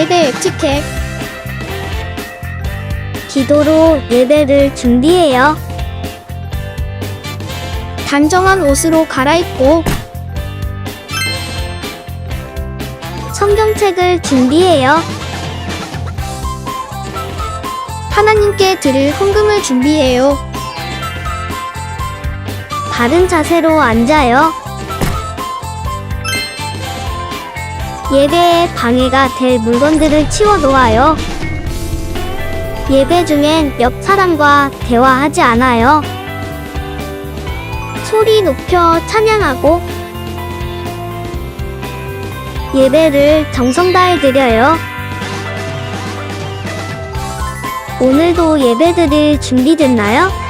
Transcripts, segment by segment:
예배 에티켓. 기도로 예배를 준비해요. 단정한 옷으로 갈아입고 성경책을 준비해요. 하나님께 드릴 헌금을 준비해요. 바른 자세로 앉아요. 예배에 방해가 될 물건들을 치워 놓아요. 예배 중엔 옆 사람과 대화하지 않아요. 소리 높여 찬양하고 예배를 정성 다해 드려요. 오늘도 예배드릴 준비됐나요?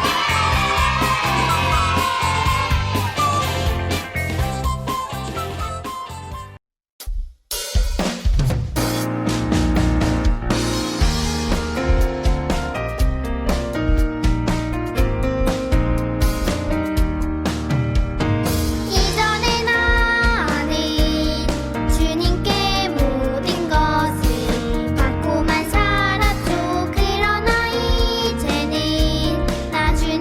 이전에 나는 주님께 모든 것을 받고만 살았죠. 그러나 이제는 나 주님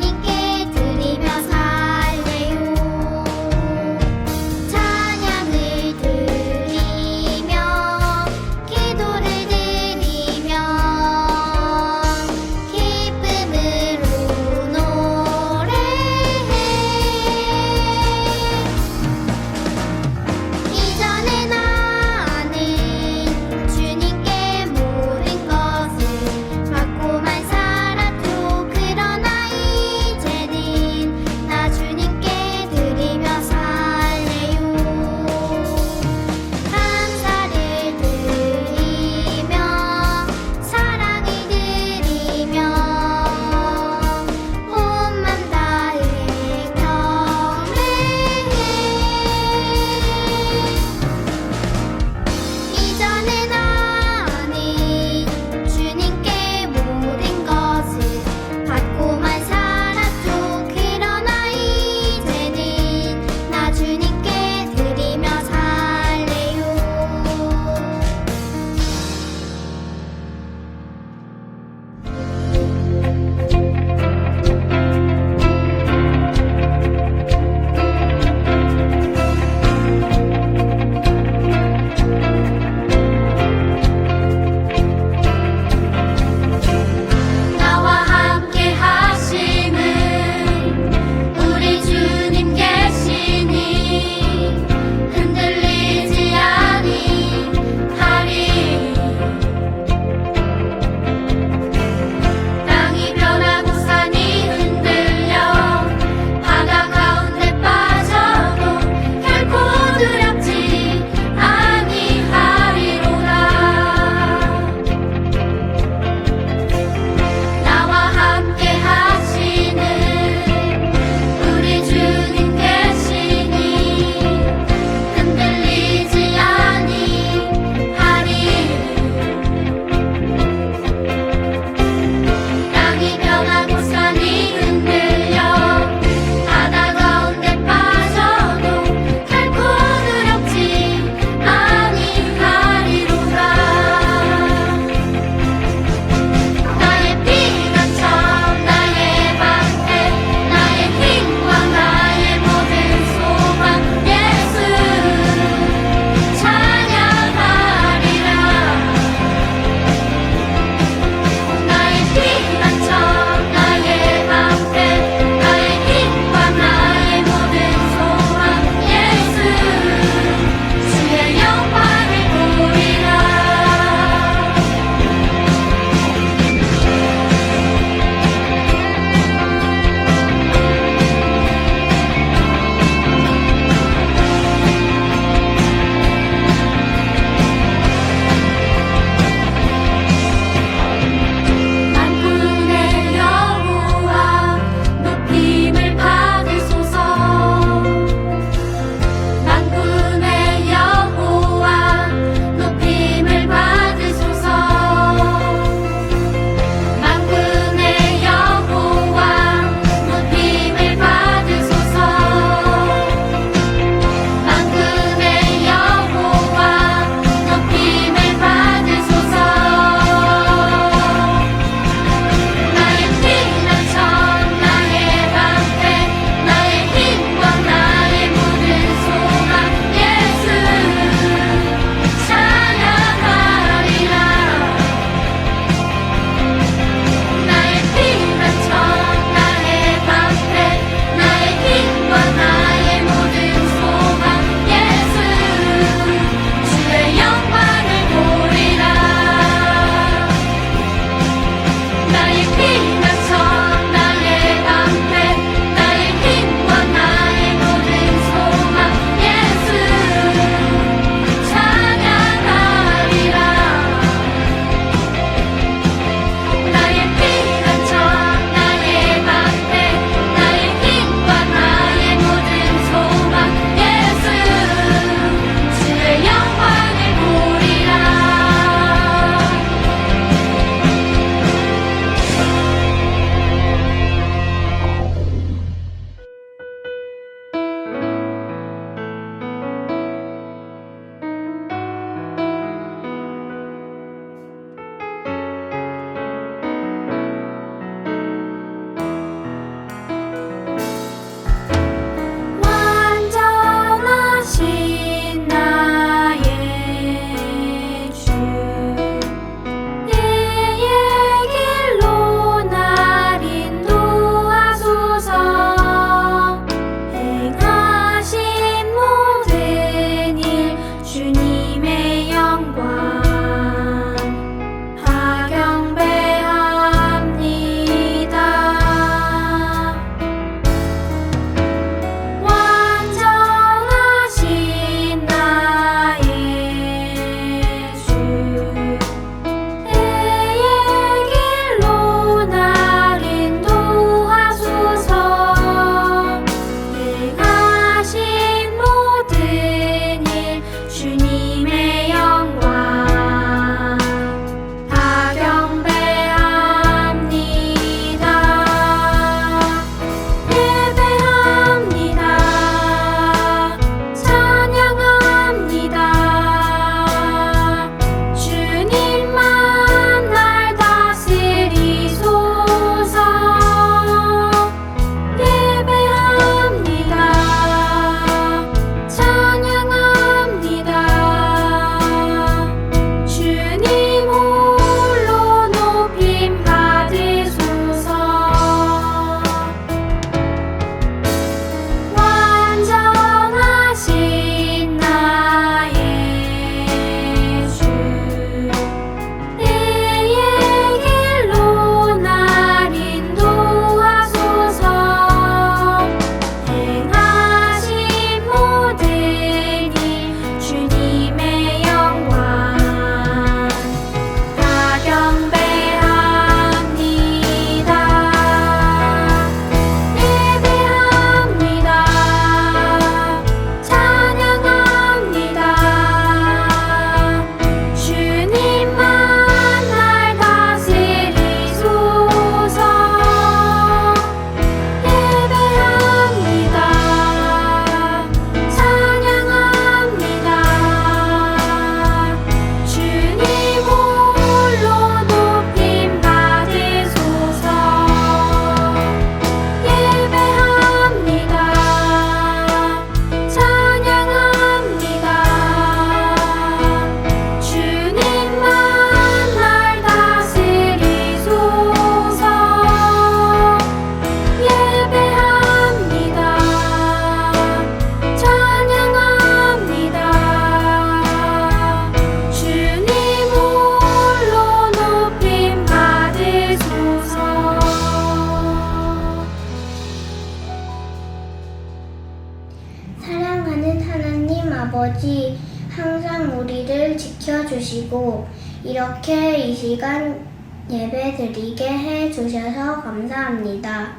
아버지 항상 우리를 지켜주시고 이렇게 이 시간 예배 드리게 해주셔서 감사합니다.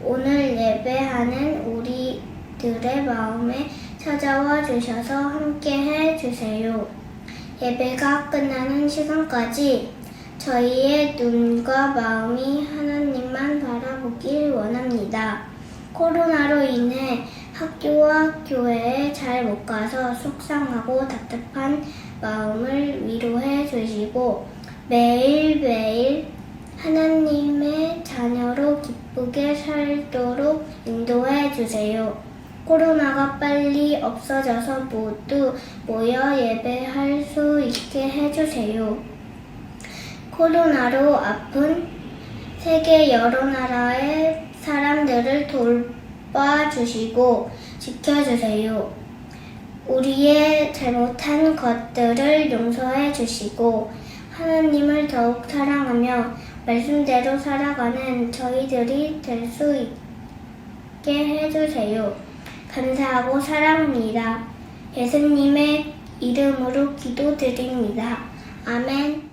오늘 예배하는 우리들의 마음에 찾아와 주셔서 함께 해주세요. 예배가 끝나는 시간까지 저희의 눈과 마음이 하나님만 바라보길 원합니다. 코로나로 인해 학교와 교회에 잘 못 가서 속상하고 답답한 마음을 위로해 주시고 매일매일 하나님의 자녀로 기쁘게 살도록 인도해 주세요. 코로나가 빨리 없어져서 모두 모여 예배할 수 있게 해주세요. 코로나로 아픈 세계 여러 나라의 사람들을 돌봐주시고 지켜주세요. 우리의 잘못한 것들을 용서해 주시고 하나님을 더욱 사랑하며 말씀대로 살아가는 저희들이 될 수 있게 해주세요. 감사하고 사랑합니다. 예수님의 이름으로 기도드립니다. 아멘.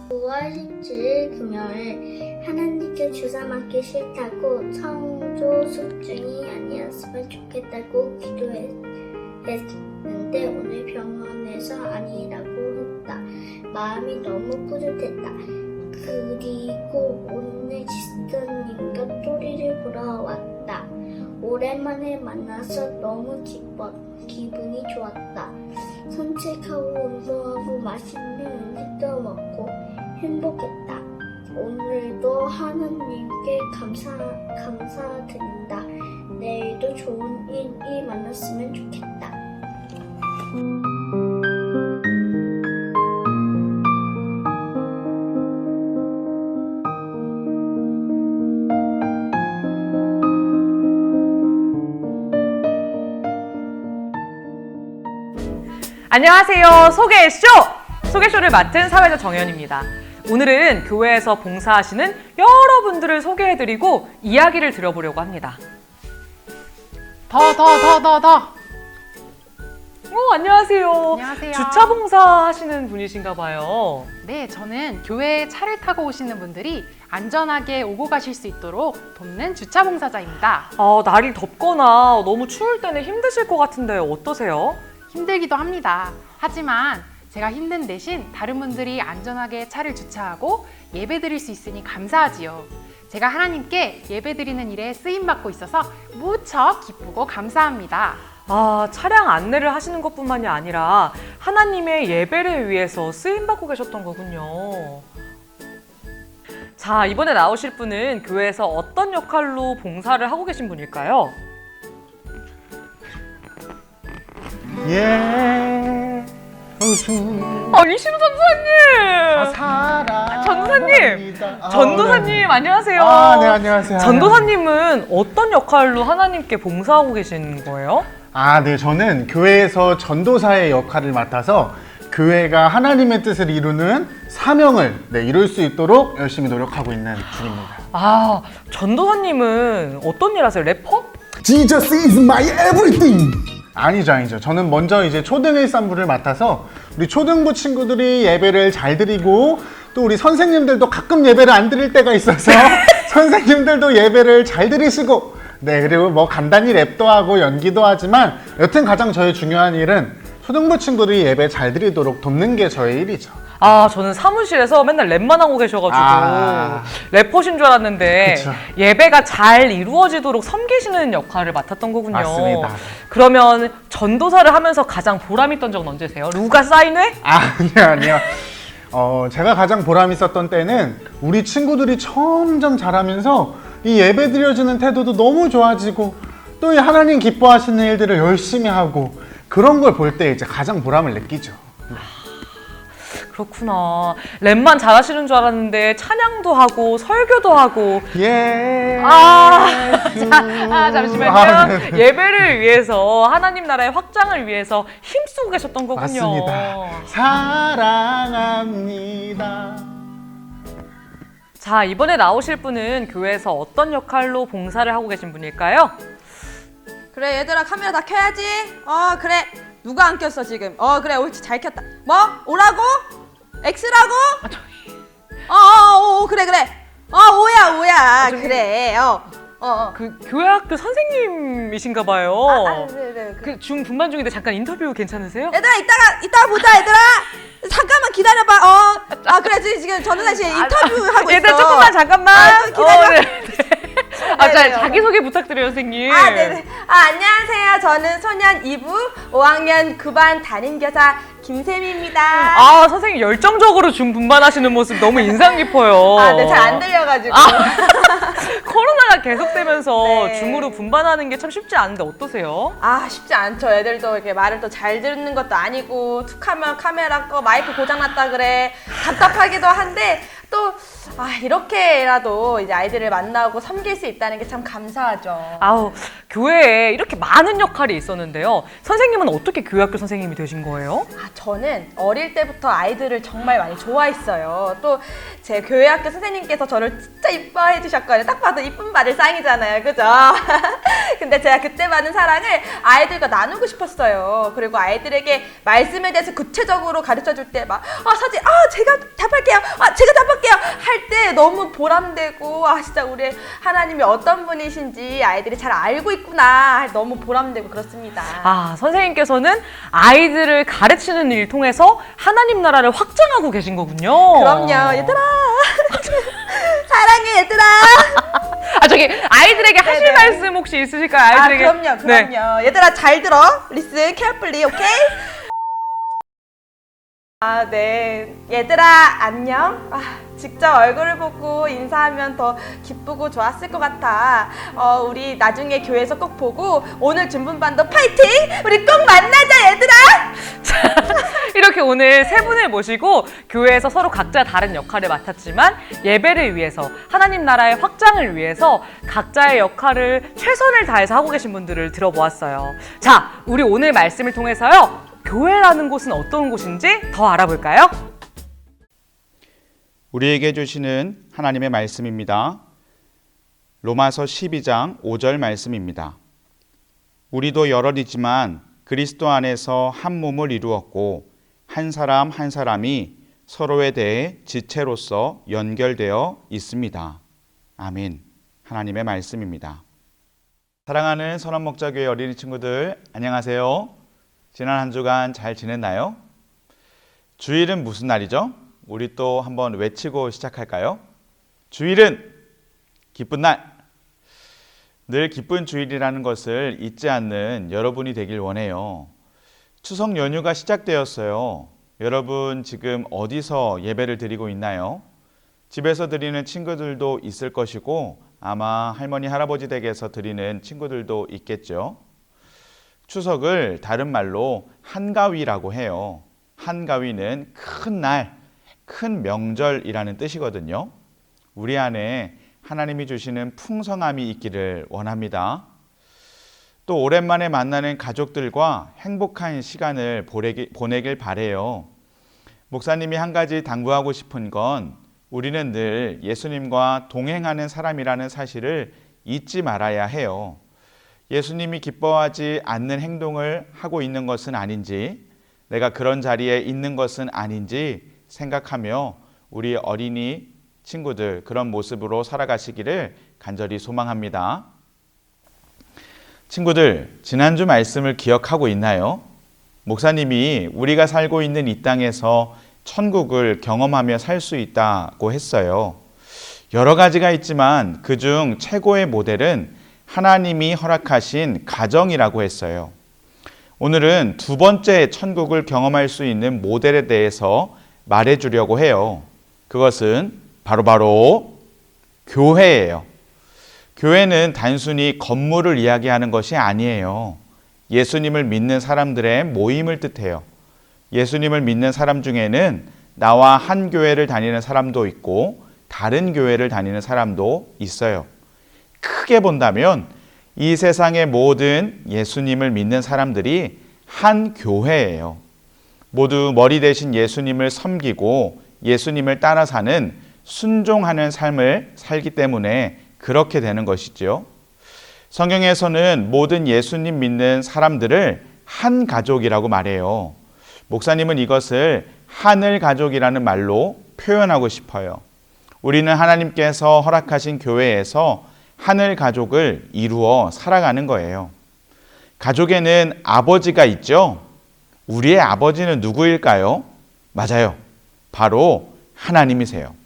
9월 17일 금요일 하나님께 주사 맞기 싫다고 성조 숙중이 아니었으면 좋겠다고 기도했는데 오늘 병원에서 아니라고 했다. 마음이 너무 뿌듯했다. 그리고 오늘 지스터님과 또리를 보러 왔다. 오랜만에 만나서 너무 기분이 좋았다. 산책하고 운동하고 맛있는 음식도 먹고 행복했다. 오늘도 하나님께 감사드린다. 내일도 좋은 일이 만났으면 좋겠다. 안녕하세요. 소개쇼! 소개쇼를 맡은 사회자 정연입니다. 오늘은 교회에서 봉사하시는 여러분들을 소개해드리고 이야기를 들어보려고 합니다. 더. 안녕하세요. 안녕하세요. 주차 봉사 하시는 분이신가 봐요. 네, 저는 교회에 차를 타고 오시는 분들이 안전하게 오고 가실 수 있도록 돕는 주차 봉사자입니다. 날이 덥거나 너무 추울 때는 힘드실 것 같은데 어떠세요? 힘들기도 합니다. 하지만 제가 힘든 대신 다른 분들이 안전하게 차를 주차하고 예배 드릴 수 있으니 감사하지요. 제가 하나님께 예배 드리는 일에 쓰임받고 있어서 무척 기쁘고 감사합니다. 차량 안내를 하시는 것뿐만이 아니라 하나님의 예배를 위해서 쓰임받고 계셨던 거군요. 자, 이번에 나오실 분은 교회에서 어떤 역할로 봉사를 하고 계신 분일까요? 아니, 신우 전도사님! 전도사님! 전도사님, 안녕하세요. 네, 안녕하세요. 전도사님은 어떤 역할로 하나님께 봉사하고 계신 거예요? 네, 저는 교회에서 전도사의 역할을 맡아서 교회가 하나님의 뜻을 이루는 사명을 이룰 수 있도록 열심히 노력하고 있는 중입니다. 전도사님은 어떤 일 하세요? 래퍼? Jesus is my everything! 아니죠. 저는 먼저 이제 초등 1, 3부를 맡아서 우리 초등부 친구들이 예배를 잘 드리고 또 우리 선생님들도 가끔 예배를 안 드릴 때가 있어서 선생님들도 예배를 잘 드리시고 그리고 뭐 간단히 랩도 하고 연기도 하지만 여튼 가장 저의 중요한 일은 초등부 친구들이 예배 잘 드리도록 돕는 게 저의 일이죠. 저는 사무실에서 맨날 랩만 하고 계셔가지고 래퍼신 줄 알았는데 그쵸. 예배가 잘 이루어지도록 섬기시는 역할을 맡았던 거군요. 맞습니다. 그러면 전도사를 하면서 가장 보람 있던 적은 언제세요? 루가 사인회? 아니요. 제가 가장 보람 있었던 때는 우리 친구들이 점점 자라면서 이 예배 드려지는 태도도 너무 좋아지고 또 이 하나님 기뻐하시는 일들을 열심히 하고 그런 걸 볼 때 이제 가장 보람을 느끼죠. 그렇구나. 랩만 잘하시는 줄 알았는데 찬양도 하고 설교도 하고. 잠시만요. 네네. 예배를 위해서 하나님 나라의 확장을 위해서 힘쓰고 계셨던 거군요. 맞습니다. 사랑합니다. 자, 이번에 나오실 분은 교회에서 어떤 역할로 봉사를 하고 계신 분일까요? 그래 얘들아 카메라 다 켜야지. 그래 누가 안 켰어 지금? 그래 옳지 잘 켰다. 뭐? 오라고? X라고? 그래 오야 그래 그 교회학교 선생님이신가 봐요. 네네 그 중 분반 중인데 잠깐 인터뷰 괜찮으세요? 얘들아 이따가 보자 얘들아 잠깐만 기다려봐. 그래 지금 전우사실 인터뷰하고 있어. 얘들 조금만 잠깐만. 기다려. 네. 자, 자기소개 부탁드려요, 선생님. 네네. 안녕하세요. 저는 소년 2부 5학년 9반 담임교사 김샘입니다. 선생님 열정적으로 중 분반하시는 모습 너무 인상 깊어요. 네, 잘 안 들려가지고. 코로나가 계속되면서 네. 중으로 분반하는 게 참 쉽지 않은데 어떠세요? 쉽지 않죠. 애들도 이렇게 말을 또 잘 듣는 것도 아니고 툭하면 카메라 꺼 마이크 고장났다 그래. 답답하기도 한데 또 이렇게라도 이제 아이들을 만나고 섬길 수 있다는 게 참 감사하죠. 교회에 이렇게 많은 역할이 있었는데요. 선생님은 어떻게 교회학교 선생님이 되신 거예요? 저는 어릴 때부터 아이들을 정말 많이 좋아했어요. 또 제 교회학교 선생님께서 저를 진짜 이뻐해 주셨거든요. 딱 봐도 이쁨 받을 쌍이잖아요. 그죠? 근데 제가 그때 받은 사랑을 아이들과 나누고 싶었어요. 그리고 아이들에게 말씀에 대해서 구체적으로 가르쳐 줄 때 막 사진 제가 답할게요. 할 때 너무 보람되고 진짜 우리 하나님이 어떤 분이신지 아이들이 잘 알고 있구나. 너무 보람되고 그렇습니다. 선생님께서는 아이들을 가르치는 일 통해서 하나님 나라를 확장하고 계신 거군요. 그럼요. 얘들아. 사랑해 얘들아. 저기 아이들에게 하실 네네. 말씀 혹시 있으실까요? 아이들에게. 그럼요. 네. 얘들아 잘 들어. Listen carefully, 오케이? 네. 얘들아 안녕. 직접 얼굴을 보고 인사하면 더 기쁘고 좋았을 것 같아. 우리 나중에 교회에서 꼭 보고 오늘 준분반도 파이팅! 우리 꼭 만나자 얘들아! 이렇게 오늘 세 분을 모시고 교회에서 서로 각자 다른 역할을 맡았지만 예배를 위해서 하나님 나라의 확장을 위해서 각자의 역할을 최선을 다해서 하고 계신 분들을 들어보았어요. 자, 우리 오늘 말씀을 통해서요. 교회라는 곳은 어떤 곳인지 더 알아볼까요? 우리에게 주시는 하나님의 말씀입니다. 로마서 12장 5절 말씀입니다. 우리도 여럿이지만 그리스도 안에서 한 몸을 이루었고 한 사람 한 사람이 서로에 대해 지체로서 연결되어 있습니다. 아멘. 하나님의 말씀입니다. 사랑하는 선원목자교회 어린이 친구들, 안녕하세요. 지난 한 주간 잘 지냈나요? 주일은 무슨 날이죠? 우리 또 한번 외치고 시작할까요? 주일은 기쁜 날. 늘 기쁜 주일이라는 것을 잊지 않는 여러분이 되길 원해요. 추석 연휴가 시작되었어요. 여러분 지금 어디서 예배를 드리고 있나요? 집에서 드리는 친구들도 있을 것이고 아마 할머니 할아버지 댁에서 드리는 친구들도 있겠죠. 추석을 다른 말로 한가위라고 해요. 한가위는 큰 날, 큰 명절이라는 뜻이거든요. 우리 안에 하나님이 주시는 풍성함이 있기를 원합니다. 또 오랜만에 만나는 가족들과 행복한 시간을 보내길 바래요. 목사님이 한 가지 당부하고 싶은 건 우리는 늘 예수님과 동행하는 사람이라는 사실을 잊지 말아야 해요. 예수님이 기뻐하지 않는 행동을 하고 있는 것은 아닌지, 내가 그런 자리에 있는 것은 아닌지 생각하며 우리 어린이 친구들 그런 모습으로 살아가시기를 간절히 소망합니다. 친구들, 지난주 말씀을 기억하고 있나요? 목사님이 우리가 살고 있는 이 땅에서 천국을 경험하며 살 수 있다고 했어요. 여러 가지가 있지만 그중 최고의 모델은 하나님이 허락하신 가정이라고 했어요. 오늘은 두 번째 천국을 경험할 수 있는 모델에 대해서 말해주려고 해요. 그것은 바로 교회예요. 교회는 단순히 건물을 이야기하는 것이 아니에요. 예수님을 믿는 사람들의 모임을 뜻해요. 예수님을 믿는 사람 중에는 나와 한 교회를 다니는 사람도 있고 다른 교회를 다니는 사람도 있어요. 크게 본다면 이 세상의 모든 예수님을 믿는 사람들이 한 교회예요. 모두 머리 대신 예수님을 섬기고 예수님을 따라 사는 순종하는 삶을 살기 때문에 그렇게 되는 것이죠. 성경에서는 모든 예수님 믿는 사람들을 한 가족이라고 말해요. 목사님은 이것을 하늘 가족이라는 말로 표현하고 싶어요. 우리는 하나님께서 허락하신 교회에서 하늘 가족을 이루어 살아가는 거예요. 가족에는 아버지가 있죠. 우리의 아버지는 누구일까요? 맞아요. 바로 하나님이세요.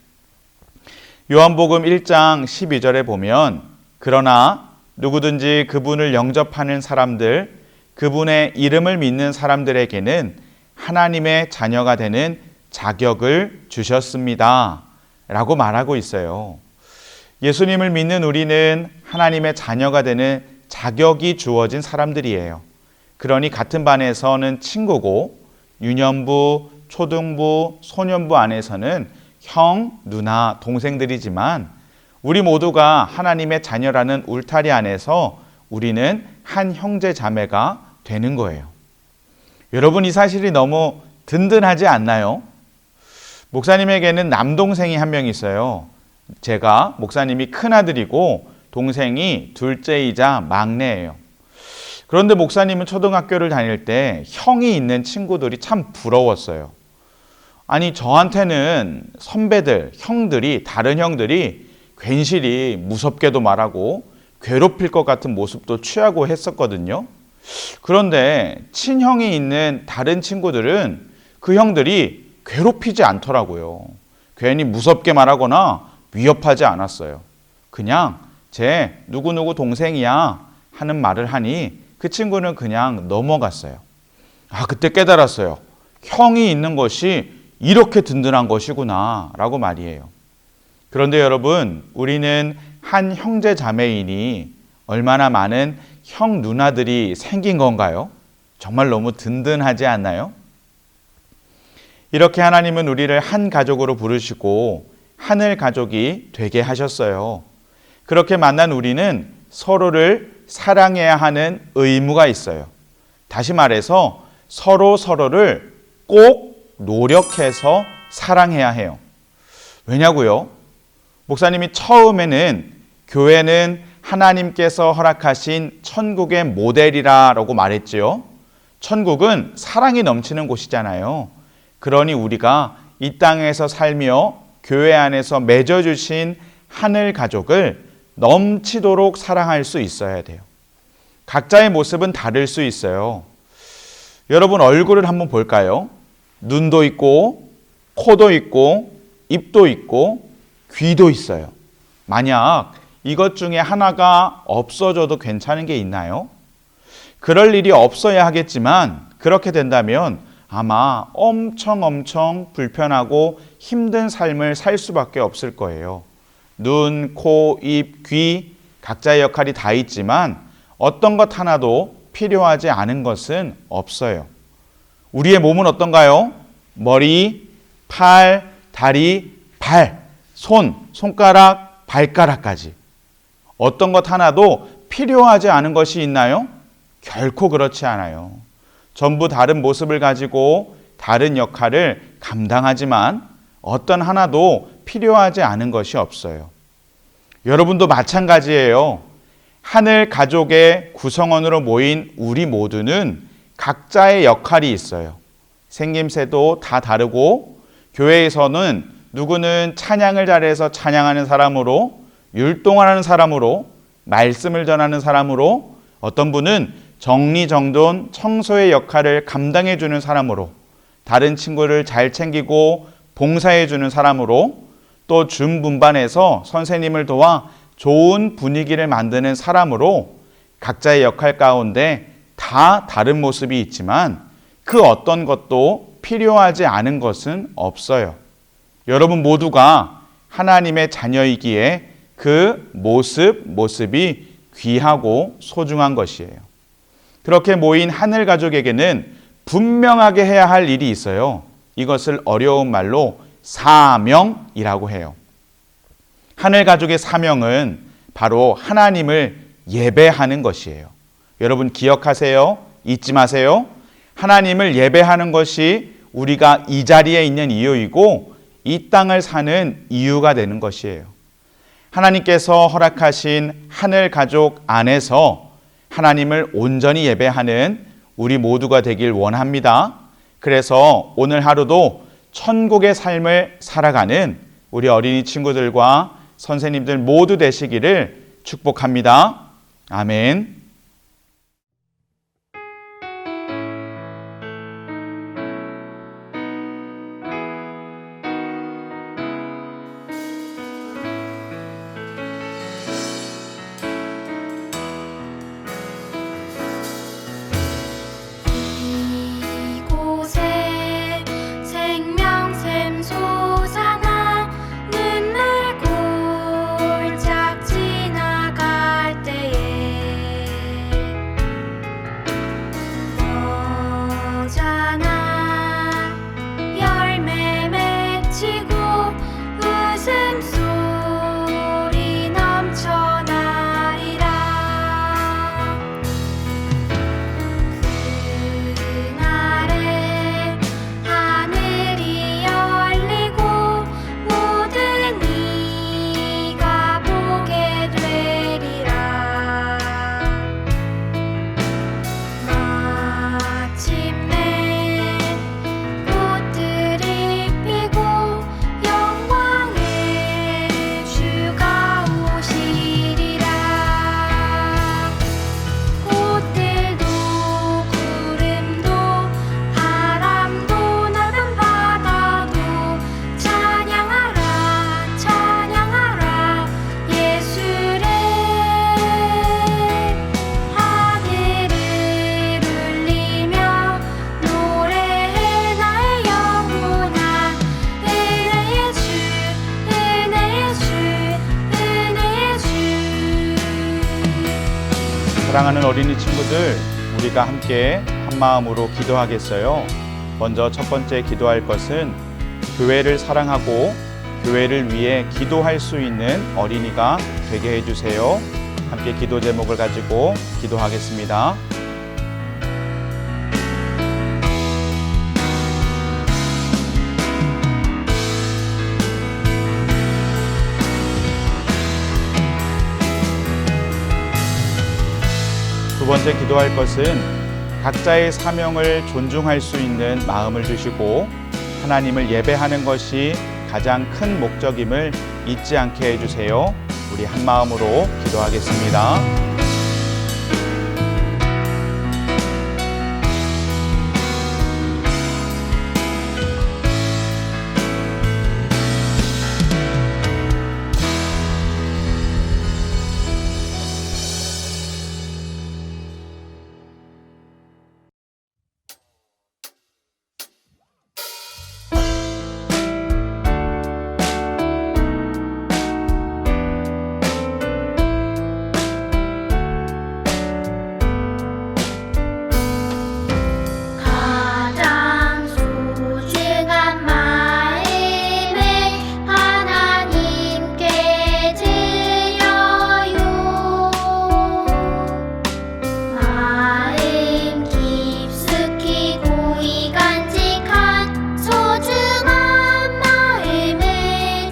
요한복음 1장 12절에 보면 그러나 누구든지 그분을 영접하는 사람들, 그분의 이름을 믿는 사람들에게는 하나님의 자녀가 되는 자격을 주셨습니다. 라고 말하고 있어요. 예수님을 믿는 우리는 하나님의 자녀가 되는 자격이 주어진 사람들이에요. 그러니 같은 반에서는 친구고 유년부, 초등부, 소년부 안에서는 형, 누나, 동생들이지만 우리 모두가 하나님의 자녀라는 울타리 안에서 우리는 한 형제 자매가 되는 거예요. 여러분, 이 사실이 너무 든든하지 않나요? 목사님에게는 남동생이 한 명 있어요. 제가 목사님이 큰아들이고 동생이 둘째이자 막내예요. 그런데 목사님은 초등학교를 다닐 때 형이 있는 친구들이 참 부러웠어요. 아니, 저한테는 선배들, 형들이, 다른 형들이 괜시리 무섭게도 말하고 괴롭힐 것 같은 모습도 취하고 했었거든요. 그런데 친형이 있는 다른 친구들은 그 형들이 괴롭히지 않더라고요. 괜히 무섭게 말하거나 위협하지 않았어요. 그냥 제 누구누구 동생이야 하는 말을 하니 그 친구는 그냥 넘어갔어요. 그때 깨달았어요. 형이 있는 것이 이렇게 든든한 것이구나 라고 말이에요. 그런데 여러분, 우리는 한 형제 자매이니 얼마나 많은 형 누나들이 생긴 건가요? 정말 너무 든든하지 않나요? 이렇게 하나님은 우리를 한 가족으로 부르시고 하늘 가족이 되게 하셨어요. 그렇게 만난 우리는 서로를 사랑해야 하는 의무가 있어요. 다시 말해서 서로를 꼭 노력해서 사랑해야 해요. 왜냐고요? 목사님이 처음에는 교회는 하나님께서 허락하신 천국의 모델이라고 말했지요. 천국은 사랑이 넘치는 곳이잖아요. 그러니 우리가 이 땅에서 살며 교회 안에서 맺어주신 하늘 가족을 넘치도록 사랑할 수 있어야 돼요. 각자의 모습은 다를 수 있어요. 여러분, 얼굴을 한번 볼까요? 눈도 있고, 코도 있고, 입도 있고, 귀도 있어요. 만약 이것 중에 하나가 없어져도 괜찮은 게 있나요? 그럴 일이 없어야 하겠지만 그렇게 된다면 아마 엄청 불편하고 힘든 삶을 살 수밖에 없을 거예요. 눈, 코, 입, 귀 각자의 역할이 다 있지만 어떤 것 하나도 필요하지 않은 것은 없어요. 우리의 몸은 어떤가요? 머리, 팔, 다리, 발, 손, 손가락, 발가락까지. 어떤 것 하나도 필요하지 않은 것이 있나요? 결코 그렇지 않아요. 전부 다른 모습을 가지고 다른 역할을 감당하지만 어떤 하나도 필요하지 않은 것이 없어요. 여러분도 마찬가지예요. 하늘 가족의 구성원으로 모인 우리 모두는 각자의 역할이 있어요. 생김새도 다 다르고 교회에서는 누구는 찬양을 잘해서 찬양하는 사람으로, 율동하는 사람으로, 말씀을 전하는 사람으로, 어떤 분은 정리정돈, 청소의 역할을 감당해 주는 사람으로, 다른 친구를 잘 챙기고 봉사해 주는 사람으로, 또 준분반에서 선생님을 도와 좋은 분위기를 만드는 사람으로 각자의 역할 가운데 다 다른 모습이 있지만 그 어떤 것도 필요하지 않은 것은 없어요. 여러분 모두가 하나님의 자녀이기에 그 모습이 귀하고 소중한 것이에요. 그렇게 모인 하늘 가족에게는 분명하게 해야 할 일이 있어요. 이것을 어려운 말로 사명이라고 해요. 하늘 가족의 사명은 바로 하나님을 예배하는 것이에요. 여러분 기억하세요. 잊지 마세요. 하나님을 예배하는 것이 우리가 이 자리에 있는 이유이고 이 땅을 사는 이유가 되는 것이에요. 하나님께서 허락하신 하늘 가족 안에서 하나님을 온전히 예배하는 우리 모두가 되길 원합니다. 그래서 오늘 하루도 천국의 삶을 살아가는 우리 어린이 친구들과 선생님들 모두 되시기를 축복합니다. 아멘. 이곳에 생명샘 솟아나 눈물 골짝 지나갈 때에 너잖아 열매 맺히고 웃음소리 넘쳐나리라. 그날에 하늘이 열리고 모든 이가 보게 되리라. 마침내 꽃들이 피고 영광의 주가 오시리라. 꽃들도 구름도 바람도 넓은 바다도 찬양하라 찬양하라 예수를. 하늘을 울리며 노래해 나의 영혼아 은혜의 주 은혜의 주 은혜의 주. 사랑하는 어린이 친구들, 우리가 함께 한 마음으로 기도하겠어요. 먼저 첫 번째 기도할 것은 교회를 사랑하고 교회를 위해 기도할 수 있는 어린이가 되게 해주세요. 함께 기도 제목을 가지고 기도하겠습니다. 두 번째 기도할 것은 각자의 사명을 존중할 수 있는 마음을 주시고 하나님을 예배하는 것이 가장 큰 목적임을 잊지 않게 해주세요. 우리 한 마음으로 기도하겠습니다. 가장 소중한 마음을 하나님께 드려요. 마음 깊숙이 고이 간직한 소중한 마음을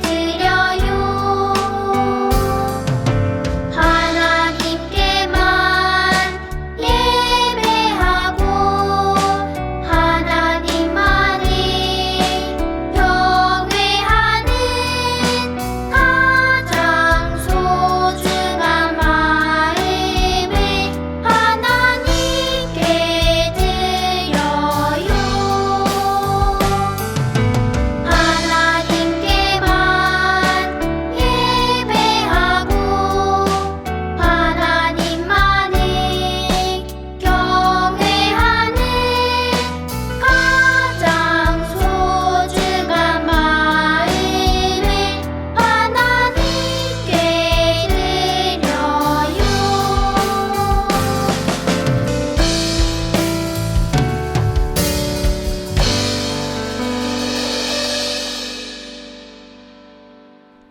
드려요. 하나님께만 예배하고 하나님만을 경외하는 가장 소중한 마음을 하나님께 드려요. 하나님께만 예배하고 하나님만을 경외하는 가장 소중한 마음을 하나님께 드려요.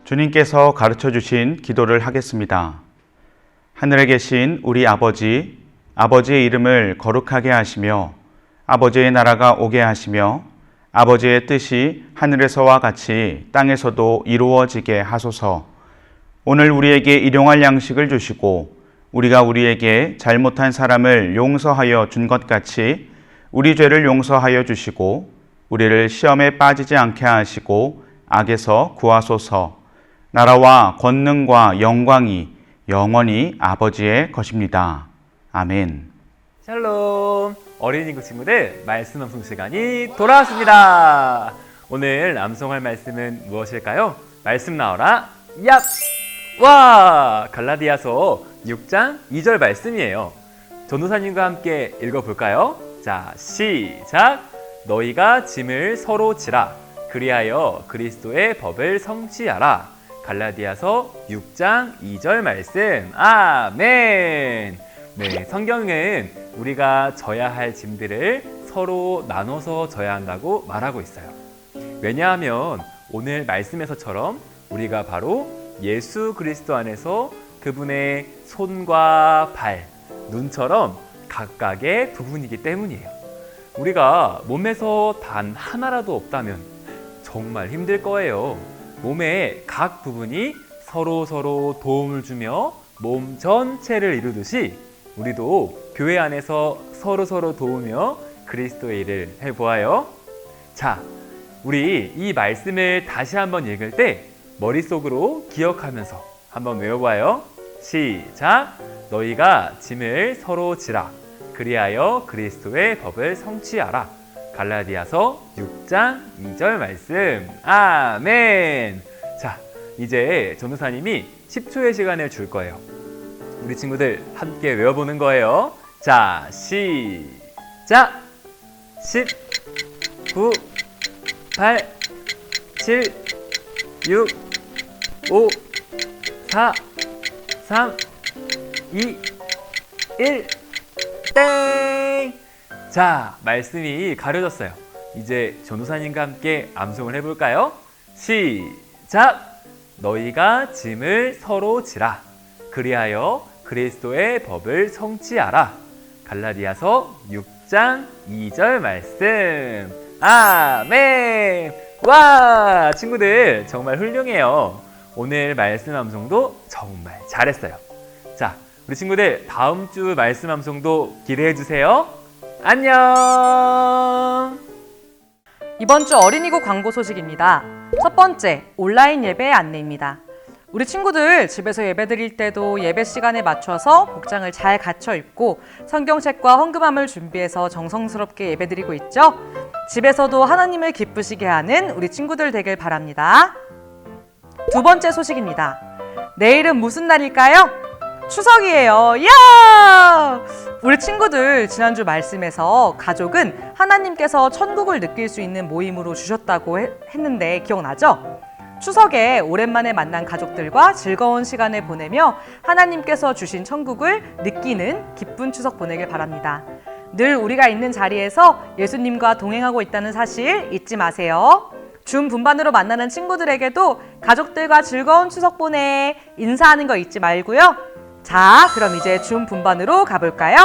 주님께서 가르쳐 주신 기도를 하겠습니다. 하늘에 계신 우리 아버지, 아버지의 이름을 거룩하게 하시며 아버지의 나라가 오게 하시며 아버지의 뜻이 하늘에서와 같이 땅에서도 이루어지게 하소서. 오늘 우리에게 일용할 양식을 주시고 우리가 우리에게 잘못한 사람을 용서하여 준 것 같이 우리 죄를 용서하여 주시고 우리를 시험에 빠지지 않게 하시고 악에서 구하소서. 나라와 권능과 영광이 영원히 아버지의 것입니다. 아멘. 샬롬. 어린이 친구들 말씀 암송 시간이 돌아왔습니다. 오늘 암송할 말씀은 무엇일까요? 말씀 나와라. 얍! 와! 갈라디아서 6장 2절 말씀이에요. 전도사님과 함께 읽어볼까요? 자, 시작! 너희가 짐을 서로 지라. 그리하여 그리스도의 법을 성취하라. 갈라디아서 6장 2절 말씀. 아멘! 네, 성경은 우리가 져야 할 짐들을 서로 나눠서 져야 한다고 말하고 있어요. 왜냐하면 오늘 말씀에서처럼 우리가 바로 예수 그리스도 안에서 그분의 손과 발, 눈처럼 각각의 부분이기 때문이에요. 우리가 몸에서 단 하나라도 없다면 정말 힘들 거예요. 몸의 각 부분이 서로 도움을 주며 몸 전체를 이루듯이 우리도 교회 안에서 서로 도우며 그리스도의 일을 해보아요. 자, 우리 이 말씀을 다시 한번 읽을 때 머릿속으로 기억하면서 한번 외워봐요. 시작! 너희가 짐을 서로 지라. 그리하여 그리스도의 법을 성취하라. 갈라디아서 6장 2절 말씀. 아멘! 자, 이제 전도사님이 10초의 시간을 줄 거예요. 우리 친구들 함께 외워보는 거예요. 자, 시작! 10, 9, 8, 7, 6, 5, 4, 3, 2, 1, 땡! 자, 말씀이 가려졌어요. 이제 전도사님과 함께 암송을 해볼까요? 시작! 너희가 짐을 서로 지라. 그리하여 그리스도의 법을 성취하라. 갈라디아서 6장 2절 말씀. 아멘! 와! 친구들 정말 훌륭해요. 오늘 말씀 암송도 정말 잘했어요. 자, 우리 친구들 다음 주 말씀 암송도 기대해 주세요. 안녕! 이번 주 어린이국 광고 소식입니다. 첫 번째, 온라인 예배 안내입니다. 우리 친구들 집에서 예배 드릴 때도 예배 시간에 맞춰서 복장을 잘 갖춰 입고 성경책과 헌금함을 준비해서 정성스럽게 예배 드리고 있죠? 집에서도 하나님을 기쁘시게 하는 우리 친구들 되길 바랍니다. 두 번째 소식입니다. 내일은 무슨 날일까요? 추석이에요. 이야! 우리 친구들 지난주 말씀에서 가족은 하나님께서 천국을 느낄 수 있는 모임으로 주셨다고 했는데 기억나죠? 추석에 오랜만에 만난 가족들과 즐거운 시간을 보내며 하나님께서 주신 천국을 느끼는 기쁜 추석 보내길 바랍니다. 늘 우리가 있는 자리에서 예수님과 동행하고 있다는 사실 잊지 마세요. 줌 분반으로 만나는 친구들에게도 가족들과 즐거운 추석 보내 인사하는 거 잊지 말고요. 자, 그럼 이제 줌 분반으로 가볼까요?